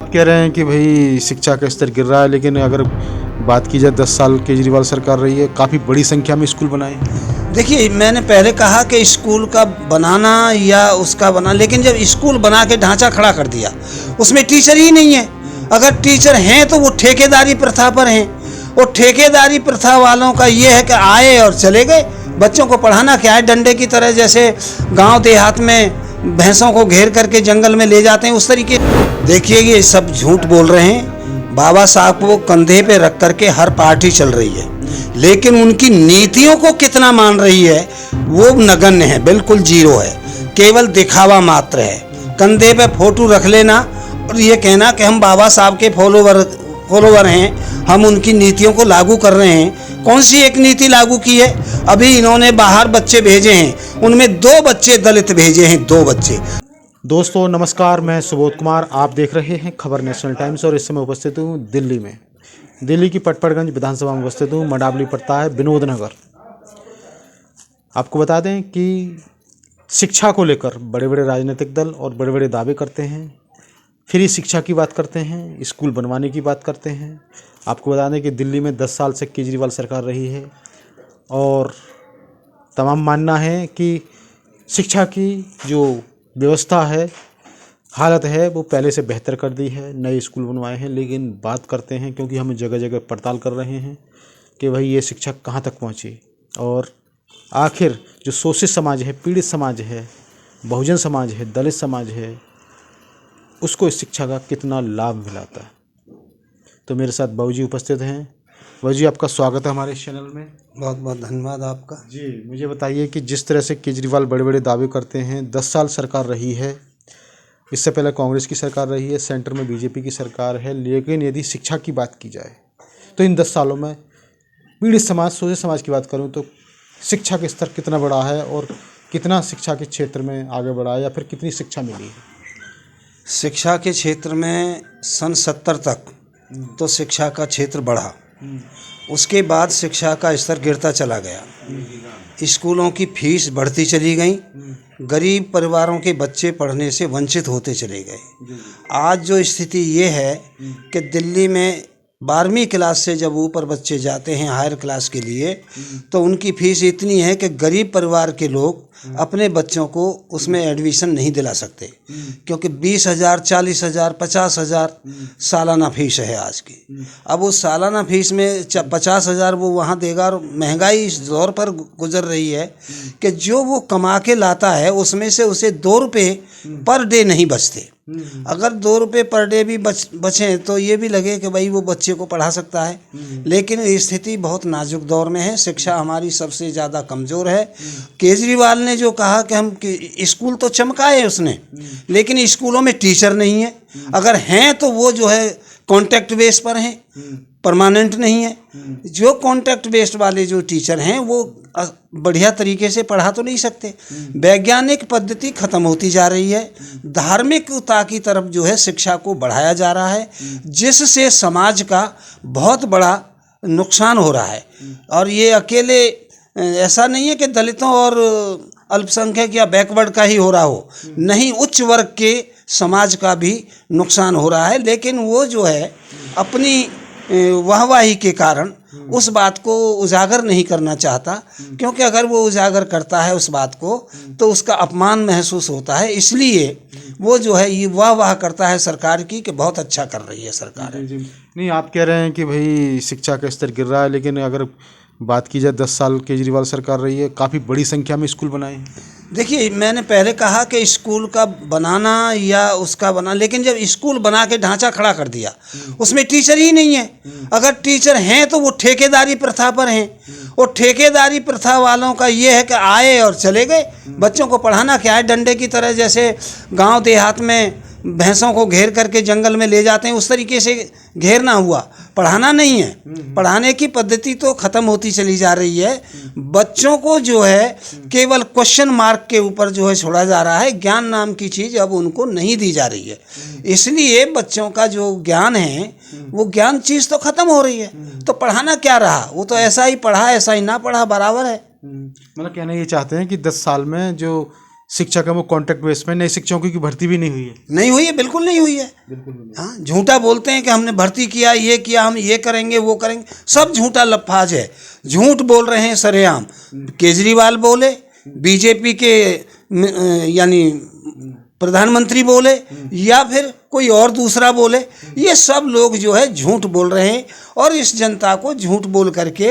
आप कह रहे हैं कि भाई शिक्षा का स्तर गिर रहा है, लेकिन अगर बात की जाए 10 साल केजरीवाल सरकार रही है, काफ़ी बड़ी संख्या में स्कूल बनाए हैं। देखिए, मैंने पहले कहा कि स्कूल का बनाना या उसका बना, लेकिन जब स्कूल बना के ढांचा खड़ा कर दिया, उसमें टीचर ही नहीं है। अगर टीचर हैं तो वो ठेकेदारी प्रथा पर हैं। और ठेकेदारी प्रथा वालों का ये है कि आए और चले गए। बच्चों को पढ़ाना क्या है, डंडे की तरह, जैसे गांव देहात में भैंसों को घेर करके जंगल में ले जाते हैं, उस तरीके। देखिए, ये सब झूठ बोल रहे हैं। बाबा साहब को कंधे पे रख करके हर पार्टी चल रही है, लेकिन उनकी नीतियों को कितना मान रही है वो नगण्य है, बिल्कुल जीरो है। केवल दिखावा मात्र है। कंधे पे फोटो रख लेना और ये कहना कि हम बाबा साहब के फॉलोवर हैं, हम उनकी नीतियों को लागू कर रहे हैं। कौन सी एक नीति लागू की है? अभी इन्होंने बाहर बच्चे भेजे हैं, उनमें 2 बच्चे दलित भेजे हैं, 2 बच्चे। दोस्तों नमस्कार, मैं सुबोध कुमार, आप देख रहे हैं खबर नेशनल टाइम्स और इस समय उपस्थित हूँ दिल्ली में। दिल्ली की पटपड़गंज विधानसभा में उपस्थित हूँ। मंडावली पड़ता है विनोद नगर। आपको बता दें कि शिक्षा को लेकर बड़े बड़े राजनीतिक दल और बड़े बड़े दावे करते हैं। फ्री शिक्षा की बात करते हैं, स्कूल बनवाने की बात करते हैं। आपको बता दें कि दिल्ली में 10 साल से केजरीवाल सरकार रही है और तमाम मानना है कि शिक्षा की जो व्यवस्था है, हालत है, वो पहले से बेहतर कर दी है। नए स्कूल बनवाए हैं, लेकिन बात करते हैं क्योंकि हम जगह जगह पड़ताल कर रहे हैं कि भाई ये शिक्षा कहाँ तक पहुँची और आखिर जो शोषित समाज है, पीड़ित समाज है, बहुजन समाज है, दलित समाज है, उसको इस शिक्षा का कितना लाभ मिलाता है। तो मेरे साथ बाबूजी उपस्थित हैं। बाबूजी, आपका स्वागत है हमारे इस चैनल में। बहुत बहुत धन्यवाद आपका। जी, मुझे बताइए कि जिस तरह से केजरीवाल बड़े बड़े दावे करते हैं, 10 साल सरकार रही है, इससे पहले कांग्रेस की सरकार रही है, सेंटर में बीजेपी की सरकार है, लेकिन यदि शिक्षा की बात की जाए तो इन 10 सालों में पीड़ित समाज, शोषित समाज की बात करूं तो शिक्षा का स्तर कितना बढ़ा है और कितना शिक्षा के क्षेत्र में आगे बढ़ा है या फिर कितनी शिक्षा मिली है? शिक्षा के क्षेत्र में सन 70 तक तो शिक्षा का क्षेत्र बढ़ा। उसके बाद शिक्षा का स्तर गिरता चला गया। स्कूलों की फीस बढ़ती चली गई। गरीब परिवारों के बच्चे पढ़ने से वंचित होते चले गए। आज जो स्थिति ये है कि दिल्ली में 12वीं क्लास से जब ऊपर बच्चे जाते हैं हायर क्लास के लिए, तो उनकी फीस इतनी है कि गरीब परिवार के लोग अपने बच्चों को उसमें एडमिशन नहीं दिला सकते, क्योंकि 20,000, 40,000, 50,000 सालाना फीस है आज की। अब उस सालाना फीस में 50,000 वो वहाँ देगा, और महंगाई इस दौर पर गुजर रही है कि जो वो कमा के लाता है उसमें से उसे 2 रुपये पर डे नहीं बचते। अगर 2 रुपये पर डे भी बचें तो ये भी लगे कि भाई वो बच्चे को पढ़ा सकता है, लेकिन स्थिति बहुत नाजुक दौर में है। शिक्षा हमारी सबसे ज़्यादा कमज़ोर है। केजरीवाल ने जो कहा कि हम स्कूल तो चमकाए उसने, लेकिन स्कूलों में टीचर नहीं है। अगर हैं तो वो जो है कॉन्ट्रैक्ट बेस पर हैं, परमानेंट नहीं है। जो कॉन्ट्रैक्ट बेस्ड वाले जो टीचर हैं वो बढ़िया तरीके से पढ़ा तो नहीं सकते। वैज्ञानिक पद्धति ख़त्म होती जा रही है। धार्मिकता की तरफ जो है शिक्षा को बढ़ाया जा रहा है, जिससे समाज का बहुत बड़ा नुकसान हो रहा है। और ये अकेले ऐसा नहीं है कि दलितों और अल्पसंख्यक या बैकवर्ड का ही हो रहा हो, नहीं, उच्च वर्ग के समाज का भी नुकसान हो रहा है। लेकिन वो जो है अपनी वाहवाही के कारण उस बात को उजागर नहीं करना चाहता, क्योंकि अगर वो उजागर करता है उस बात को तो उसका अपमान महसूस होता है। इसलिए वो जो है ये वाह करता है सरकार की कि बहुत अच्छा कर रही है सरकार। नहीं, आप कह रहे हैं कि भाई शिक्षा का स्तर गिर रहा है, लेकिन अगर बात की जाए 10 साल केजरीवाल सरकार रही है, काफ़ी बड़ी संख्या में स्कूल बनाए हैं। देखिए, मैंने पहले कहा कि स्कूल का बनाना या उसका बना, लेकिन जब स्कूल बना के ढांचा खड़ा कर दिया, उसमें टीचर ही नहीं है। अगर टीचर हैं तो वो ठेकेदारी प्रथा पर हैं। और ठेकेदारी प्रथा वालों का ये है कि आए और चले गए। बच्चों को पढ़ाना क्या है, डंडे की तरह, जैसे गांव देहात में भैंसों को घेर करके जंगल में ले जाते हैं, उस तरीके से घेरना हुआ। पढ़ाना नहीं है। पढ़ाने की पद्धति तो ख़त्म होती चली जा रही है। बच्चों को जो है केवल क्वेश्चन मार्क के ऊपर जो है छोड़ा जा रहा है। ज्ञान नाम की चीज़ अब उनको नहीं दी जा रही है। इसलिए बच्चों का जो ज्ञान है वो ज्ञान चीज़ तो ख़त्म हो रही है। तो पढ़ाना क्या रहा? वो तो ऐसा ही पढ़ा, ऐसा ही ना पढ़ा, बराबर है। मतलब कहना ये चाहते हैं कि 10 साल में जो शिक्षा का वो कॉन्ट्रैक्ट बेस में, नए शिक्षकों की भर्ती भी नहीं हुई है। नहीं हुई है, बिल्कुल नहीं हुई है। बिल्कुल भी नहीं। हाँ, झूठा बोलते हैं कि हमने भर्ती किया, ये किया, हम ये करेंगे, वो करेंगे, सब झूठा लफाज है। झूठ बोल रहे हैं सरेआम। केजरीवाल बोले, बीजेपी के यानी प्रधानमंत्री बोले, या फिर कोई और दूसरा बोले, ये सब लोग जो है झूठ बोल रहे हैं और इस जनता को झूठ बोल करके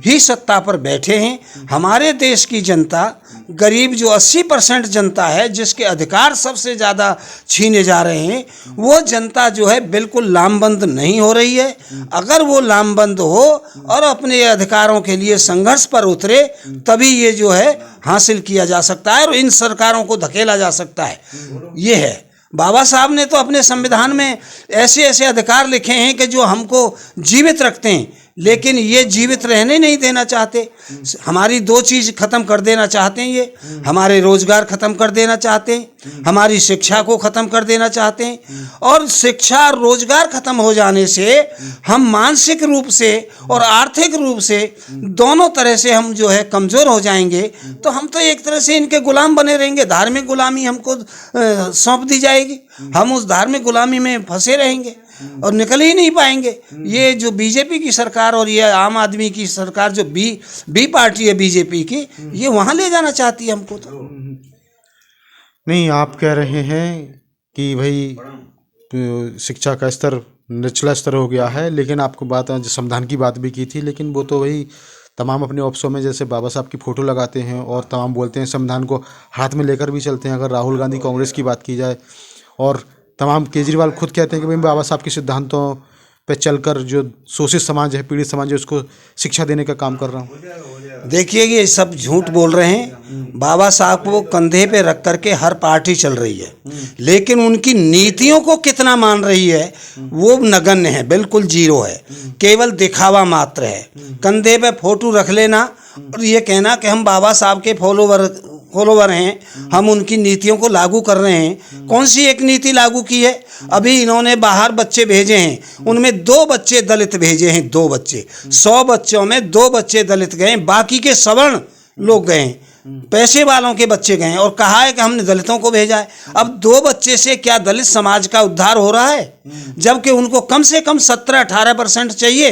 ही सत्ता पर बैठे हैं। हमारे देश की जनता, गरीब जो 80% जनता है, जिसके अधिकार सबसे ज़्यादा छीने जा रहे हैं, वो जनता जो है बिल्कुल लामबंद नहीं हो रही है। अगर वो लामबंद हो और अपने अधिकारों के लिए संघर्ष पर उतरे, तभी ये जो है हासिल किया जा सकता है और इन सरकारों को धकेला जा सकता है। ये है, बाबा साहब ने तो अपने संविधान में ऐसे ऐसे अधिकार लिखे हैं कि जो हमको जीवित रखते हैं, लेकिन ये जीवित रहने नहीं देना चाहते। हमारी दो चीज़ ख़त्म कर देना चाहते हैं ये, हमारे रोज़गार ख़त्म कर देना चाहते हैं, हमारी शिक्षा को ख़त्म कर देना चाहते हैं। और शिक्षा और रोज़गार ख़त्म हो जाने से हम मानसिक रूप से और आर्थिक रूप से दोनों तरह से हम जो है कमज़ोर हो जाएंगे। तो हम तो एक तरह से इनके गुलाम बने रहेंगे, धार्मिक गुलामी हमको सौंप दी जाएगी, हम उस धार्मिक गुलामी में फंसे रहेंगे और निकल ही नहीं पाएंगे। ये जो बीजेपी की सरकार और ये आम आदमी की सरकार, जो बी पार्टी है बीजेपी की, ये वहाँ ले जाना चाहती है हमको। तो नहीं, आप कह रहे हैं कि भाई शिक्षा का स्तर निचला स्तर हो गया है, लेकिन आपको बात संविधान की बात भी की थी, लेकिन वो तो वही तमाम अपने ऑफिसों में जैसे बाबा साहब की फ़ोटो लगाते हैं और तमाम बोलते हैं, संविधान को हाथ में लेकर भी चलते हैं। अगर राहुल गांधी कांग्रेस की बात की जाए, और तमाम केजरीवाल खुद कहते हैं कि भाई बाबा साहब के सिद्धांतों पे चलकर जो शोषित समाज है, पीड़ित समाज है, उसको शिक्षा देने का काम कर रहा हूँ। देखिए, ये सब झूठ बोल रहे हैं। बाबा साहब को कंधे पे रख करके हर पार्टी चल रही है, लेकिन उनकी नीतियों को कितना मान रही है वो नगण्य है, बिल्कुल जीरो है, केवल दिखावा मात्र है। कंधे पे फोटो रख लेना और ये कहना कि हम बाबा साहब के फॉलोवर हैं, हम उनकी नीतियों को लागू कर रहे हैं। कौन सी एक नीति लागू की है? अभी इन्होंने बाहर बच्चे भेजे हैं, उनमें 2 बच्चे दलित भेजे हैं, 2 बच्चे, 100 बच्चों में 2 बच्चे दलित गए, बाकी के सवर्ण लोग गए, पैसे वालों के बच्चे गए, और कहा है कि हमने दलितों को भेजा है। अब 2 बच्चे से क्या दलित समाज का उद्धार हो रहा है? जबकि उनको कम से कम 17-18% चाहिए,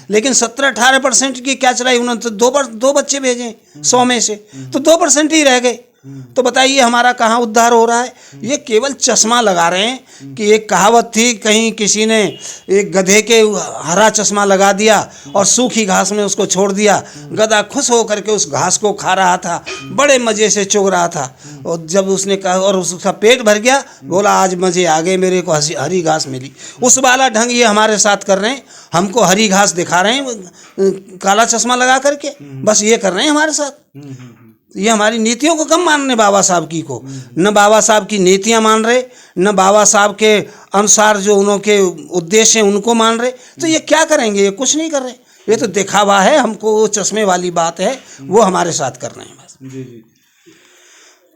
लेकिन 17-18% की क्या चलाई, उन्होंने तो 2 बच्चे भेजे 100 में से, तो 2% ही रह गए। तो बताइए हमारा कहाँ उद्धार हो रहा है? ये केवल चश्मा लगा रहे हैं। कि एक कहावत थी, कहीं किसी ने एक गधे के हरा चश्मा लगा दिया और सूखी घास में उसको छोड़ दिया, गधा खुश होकर के उस घास को खा रहा था, बड़े मज़े से चुग रहा था, और जब उसने कहा और उसका पेट भर गया, बोला आज मज़े आ गए, मेरे को हरी घास मिली। उस वाला ढंग ये हमारे साथ कर रहे हैं, हमको हरी घास दिखा रहे हैं काला चश्मा लगा करके, बस ये कर रहे हैं हमारे साथ। ये हमारी नीतियों को कम मान रहे बाबा साहब की को, न बाबा साहब की नीतियां मान रहे, न बाबा साहब के अनुसार जो उनके उद्देश्य हैं उनको मान रहे। तो ये क्या करेंगे? ये कुछ नहीं कर रहे, ये तो दिखावा है। हमको वो चश्मे वाली बात है, वो हमारे साथ कर रहे हैं बस। जी जी।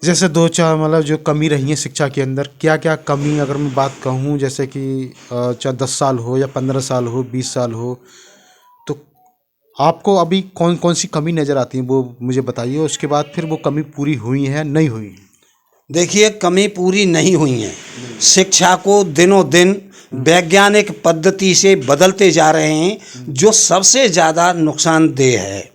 जैसे 2-4 मतलब जो कमी रही है शिक्षा के अंदर, क्या क्या कमी अगर मैं बात कहूँ, जैसे कि चाहे 10 साल हो या 15 साल हो, 20 साल हो, तो आपको अभी कौन कौन सी कमी नज़र आती है वो मुझे बताइए। उसके बाद फिर वो कमी पूरी हुई है नहीं हुई है? देखिए, कमी पूरी नहीं हुई है। शिक्षा को दिनों दिन वैज्ञानिक पद्धति से बदलते जा रहे हैं, जो सबसे ज़्यादा नुकसानदेह है।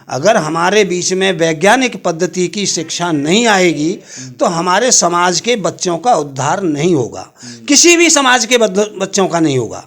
अगर हमारे बीच में वैज्ञानिक पद्धति की शिक्षा नहीं आएगी तो हमारे समाज के बच्चों का उद्धार नहीं होगा, किसी भी समाज के बच्चों का नहीं होगा।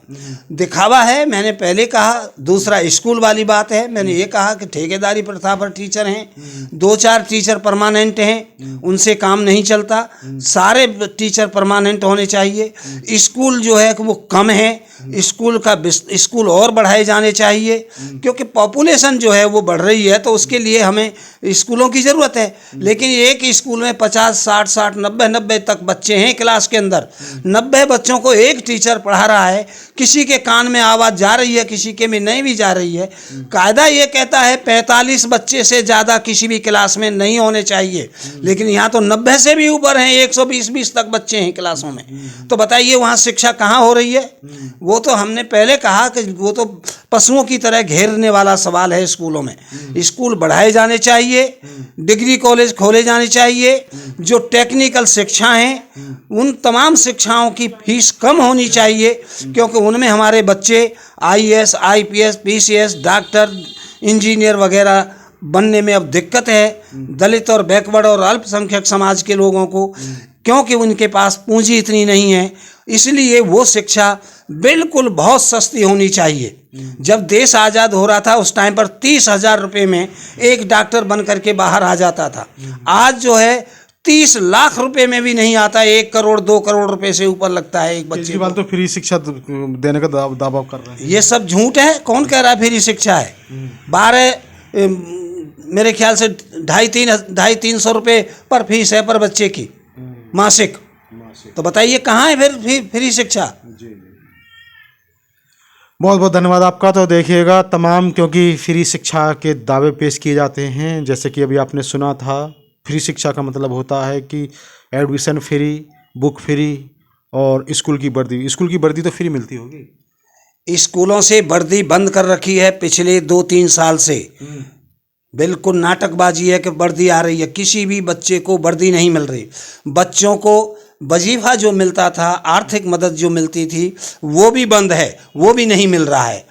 दिखावा है, मैंने पहले कहा। दूसरा स्कूल वाली बात है, मैंने ये कहा कि ठेकेदारी प्रथा पर टीचर हैं, 2-4 टीचर परमानेंट हैं, उनसे काम नहीं चलता। सारे टीचर परमानेंट होने चाहिए। स्कूल जो है वो कम है, स्कूल और बढ़ाए जाने चाहिए, क्योंकि पॉपुलेशन जो है वो बढ़ रही है, तो उसके लिए हमें स्कूलों की ज़रूरत है। लेकिन एक स्कूल में 50, 60, 90 तक बच्चे हैं क्लास के अंदर, 90 बच्चों को एक टीचर पढ़ा रहा है। किसी के कान में आवाज़ जा रही है, किसी के में नहीं भी जा रही है। कायदा ये कहता है 45 बच्चे से ज़्यादा किसी भी क्लास में नहीं होने चाहिए, लेकिन यहाँ तो 90 से भी ऊपर हैं, 120 तक बच्चे हैं क्लासों में। तो बताइए वहाँ शिक्षा कहाँ हो रही है? वो तो हमने पहले कहा कि वो तो पशुओं की तरह घेरने वाला सवाल है स्कूलों में। स्कूल बढ़ाए जाने चाहिए, डिग्री कॉलेज खोले जाने चाहिए, जो टेक्निकल शिक्षा हैं उन तमाम शिक्षाओं की फीस कम होनी चाहिए, क्योंकि उनमें हमारे बच्चे IAS, IPS, PCS, doctor, engineer वगैरह बनने में अब दिक्कत है दलित और बैकवर्ड और अल्पसंख्यक समाज के लोगों को, क्योंकि उनके पास पूंजी इतनी नहीं है। इसलिए वो शिक्षा बिल्कुल बहुत सस्ती होनी चाहिए। जब देश आज़ाद हो रहा था उस टाइम पर 30,000 रुपये में एक डॉक्टर बन करके बाहर आ जाता था। आज जो है 30 लाख रुपए में भी नहीं आता, 1 करोड़ 2 करोड़ रुपए से ऊपर लगता है एक बच्चे को। केजरीवाल तो फ्री शिक्षा देने का दावा कर रहे हैं। ये सब झूठ है। कौन कह रहा है फ्री शिक्षा है? 12 मेरे ख्याल से 250-300 रुपये पर फीस है पर बच्चे की मासिक। तो बताइए कहाँ है फिर फ्री शिक्षा? बहुत बहुत धन्यवाद आपका। तो देखिएगा तमाम, क्योंकि फ्री शिक्षा के दावे पेश किए जाते हैं, जैसे कि अभी आपने सुना था, फ्री शिक्षा का मतलब होता है कि एडमिशन फ्री, बुक फ्री और स्कूल की वर्दी। स्कूल की वर्दी तो फ्री मिलती होगी। स्कूलों से वर्दी बंद कर रखी है पिछले 2-3 साल से। बिल्कुल नाटकबाजी है कि वर्दी आ रही है, किसी भी बच्चे को वर्दी नहीं मिल रही। बच्चों को वजीफा जो मिलता था, आर्थिक मदद जो मिलती थी, वो भी बंद है, वो भी नहीं मिल रहा है।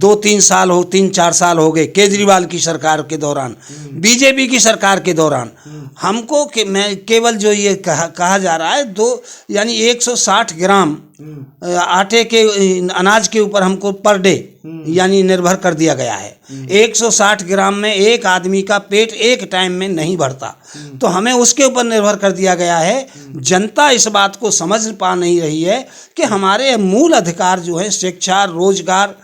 3-4 साल हो गए केजरीवाल की सरकार के दौरान, बीजेपी की सरकार के दौरान। हमको केवल जो ये कहा जा रहा है, 160 ग्राम आटे के अनाज के ऊपर हमको पर डे यानी निर्भर कर दिया गया है। 160 ग्राम में एक आदमी का पेट एक टाइम में नहीं भरता, तो हमें उसके ऊपर निर्भर कर दिया गया है। जनता इस बात को समझ पा नहीं रही है कि हमारे मूल अधिकार जो है शिक्षा, रोजगार,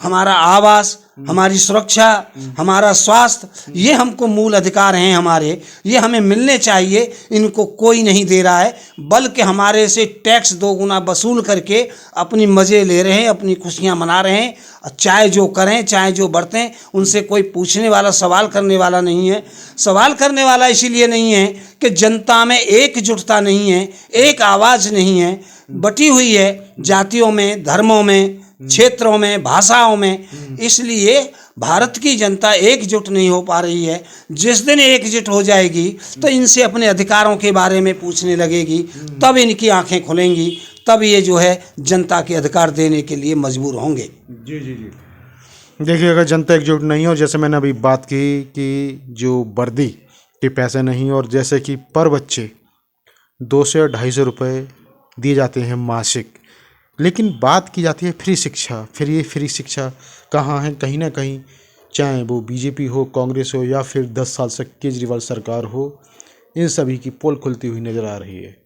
हमारा आवास, हमारी सुरक्षा, हमारा स्वास्थ्य, ये हमको मूल अधिकार हैं हमारे, ये हमें मिलने चाहिए। इनको कोई नहीं दे रहा है, बल्कि हमारे से टैक्स 2 गुना वसूल करके अपनी मज़े ले रहे हैं, अपनी खुशियां मना रहे हैं। चाहे जो करें, चाहे जो बरतें, उनसे कोई पूछने वाला, सवाल करने वाला नहीं है। सवाल करने वाला इसीलिए नहीं है कि जनता में एकजुटता नहीं है, एक आवाज़ नहीं है, बटी हुई है जातियों में, धर्मों में, क्षेत्रों में, भाषाओं में। इसलिए भारत की जनता एकजुट नहीं हो पा रही है। जिस दिन एकजुट हो जाएगी तो इनसे अपने अधिकारों के बारे में पूछने लगेगी, तब इनकी आंखें खुलेंगी, तब ये जो है जनता के अधिकार देने के लिए मजबूर होंगे। जी जी जी। देखिए, अगर जनता एकजुट नहीं हो, जैसे मैंने अभी बात की कि जो वर्दी के पैसे नहीं, और जैसे कि पर बच्चे 200 या 250 रुपये दिए जाते हैं मासिक, लेकिन बात की जाती है फ्री शिक्षा। फिर ये फ्री शिक्षा कहाँ है? कहीं ना कहीं, चाहे वो बीजेपी हो, कांग्रेस हो, या फिर 10 साल से केजरीवाल सरकार हो, इन सभी की पोल खुलती हुई नज़र आ रही है।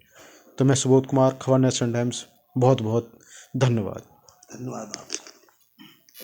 तो मैं सुबोध कुमार, खबर नेशन टाइम्स, बहुत बहुत धन्यवाद। धन्यवाद।